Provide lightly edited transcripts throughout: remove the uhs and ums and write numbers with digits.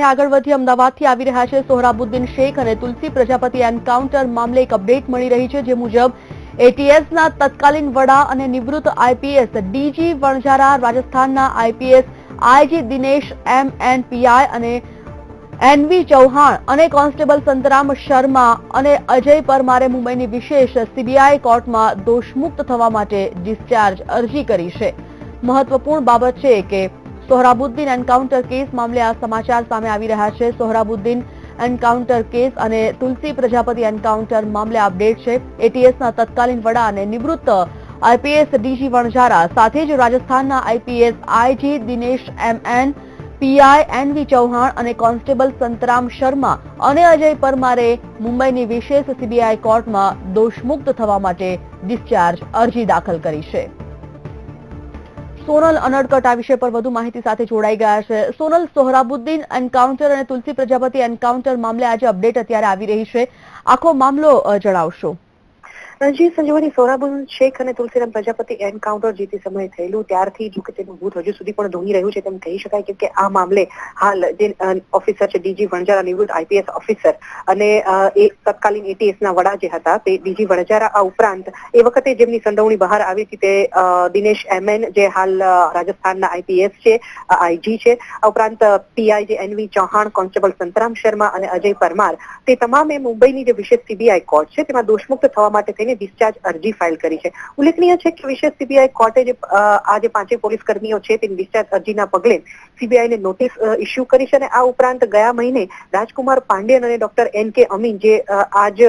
આગળ વધી અમદાવાદથી આવી રહ્યા છે સોહરાબુદ્દીન શેખ અને તુલસી પ્રજાપતિ એન્કાઉન્ટર મામલે એક અપડેટ મળી રહી છે, જે મુજબ એટીએસના તત્કાલીન વડા અને નિવૃત્ત આઈપીએસ ડીજી વણજારા, રાજસ્થાનના IPS IG Dinesh MN PI અને એનવી ચૌહાણ અને કોન્સ્ટેબલ સંતરામ શર્મા અને અજય પરમારે મુંબઈની વિશેષ સીબીઆઈ કોર્ટમાં દોષમુક્ત થવા માટે ડિસ્ચાર્જ અરજી કરી છે। મહત્વપૂર્ણ બાબત છે કે સોહરાબુદ્દીન એન્કાઉન્ટર કેસ મામલે આ સમાચાર સામે આવી રહ્યા છે। સોહરાબુદ્દીન એન્કાઉન્ટર કેસ અને તુલસી પ્રજાપતિ એન્કાઉન્ટર મામલે અપડેટ છે। એટીએસના તત્કાલીન વડા અને નિવૃત્ત આઈપીએસ ડીજી વણજારા સાથે જ રાજસ્થાનના IPS IG Dinesh MN PI NV Chauhan અને કોન્સ્ટેબલ સંતરામ શર્મા અને અજય પરમારે મુંબઈની વિશેષ સીબીઆઈ કોર્ટમાં દોષમુક્ત થવા માટે ડિસ્ચાર્જ અરજી દાખલ કરી છે। સોનલ અનડકટ આ વિષય પર વધુ માહિતી સાથે જોડાઈ ગયા છે। સોનલ, સોહરાબુદ્દીન એન્કાઉન્ટર અને તુલસી પ્રજાપતિ એન્કાઉન્ટર મામલે આજે અપડેટ અત્યારે આવી રહી છે, આખો મામલો જણાવશો। જી સંજીવની, સોહરાબુદ્દીન શેખ અને તુલસીરામ પ્રજાપતિ એન્કાઉન્ટર જે તે સમયે થયેલું ત્યારથી જો કે તેનું ભૂત હજુ સુધી પણ ધૂણી રહ્યું છે તેમ કહી શકાય, કેમ કે આ મામલે હાલ જે ઓફિસર છે ડીજી વણજારા, નિવૃત્ત આઈપીએસ ઓફિસર અને એ તત્કાલીન એટીએસના વડા જે હતા તે ડીજી વણજારા, આ ઉપરાંત એ વખતે જેમની સંડોવણી બહાર આવી હતી તે દિનેશ એમએન જે હાલ રાજસ્થાનના આઈપીએસ છે, આઈજી છે, આ ઉપરાંત પીઆઈ જે એનવી ચૌહાણ, કોન્સ્ટેબલ સંતરામ શર્મા અને અજય પરમાર, તે તમામે મુંબઈની જે વિશેષ સીબીઆઈ કોર્ટ છે તેમાં દોષમુક્ત થવા માટે થઈને ડિસ્ચાર્જ અરજી ફાઇલ કરી છે। ઉલ્લેખનીય છે કે વિશેષ સીબીઆઈ કોર્ટે જે આ જે પાંચેય પોલીસ કર્મીઓ છે તેની ડિસ્ચાર્જ અરજીના પગલે સીબીઆઈને નોટિસ ઇસ્યુ કરી છે અને આ ઉપરાંત ગયા મહિને રાજકુમાર પાંડેન અને ડોક્ટર એન.કે. અમીન જે આ જ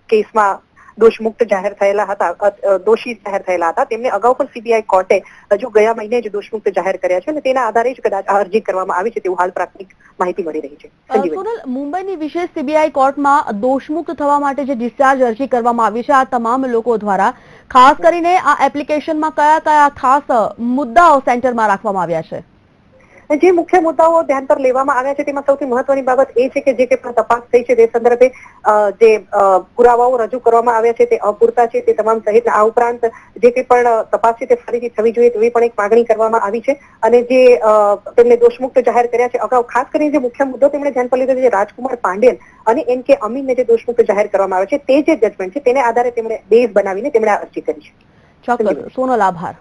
કેસમાં દોષમુક્ત જાહેર થયેલા હતા, દોષી જાહેર થયેલા હતા, તેમને અગાઉ પણ સીબીઆઈ કોર્ટે હજુ ગયા મહિને જ દોષમુક્ત જાહેર કર્યા છે અને તેના આધારે જ કદાચ આ અરજી કરવામાં આવી છે તેવું હાલ પ્રાથમિક માહિતી મળી રહી છે। સોનલ, મુંબઈની વિશેષ સીબીઆઈ કોર્ટમાં દોષમુક્ત થવા માટે જે ડિસ્ચાર્જ અરજી કરવામાં આવી છે, આ તમામ લોકો દ્વારા ખાસ કરીને આ એપ્લિકેશનમાં કયા કયા ખાસ મુદ્દાઓ સેન્ટરમાં રાખવામાં આવ્યા છે? જે મુખ્ય મુદ્દાઓ ધ્યાન પર લેવામાં આવ્યા છે તેમાં સૌથી મહત્વની બાબત એ છે કે જે કંઈ પણ તપાસ થઈ છે તે સંદર્ભે જે પુરાવાઓ રજૂ કરવામાં આવ્યા છે તે અપૂરતા છે તે તમામ સહિત, આ ઉપરાંત જે કંઈ પણ તપાસ છે તે ફરીથી થવી જોઈએ તેવી પણ એક માગણી કરવામાં આવી છે અને જે તેમને દોષમુક્ત જાહેર કર્યા છે અગાઉ, ખાસ કરીને જે મુખ્ય મુદ્દો તેમણે ધ્યાન પર લીધો છે રાજકુમાર પાંડેન અને એન.કે. અમીનને જે દોષમુક્ત જાહેર કરવામાં આવે છે તે જે જજમેન્ટ છે તેને આધારે તેમણે બેઝ બનાવીને તેમણે આ અરજી કરી છે। ચોક્કસ સોનલ, આભાર।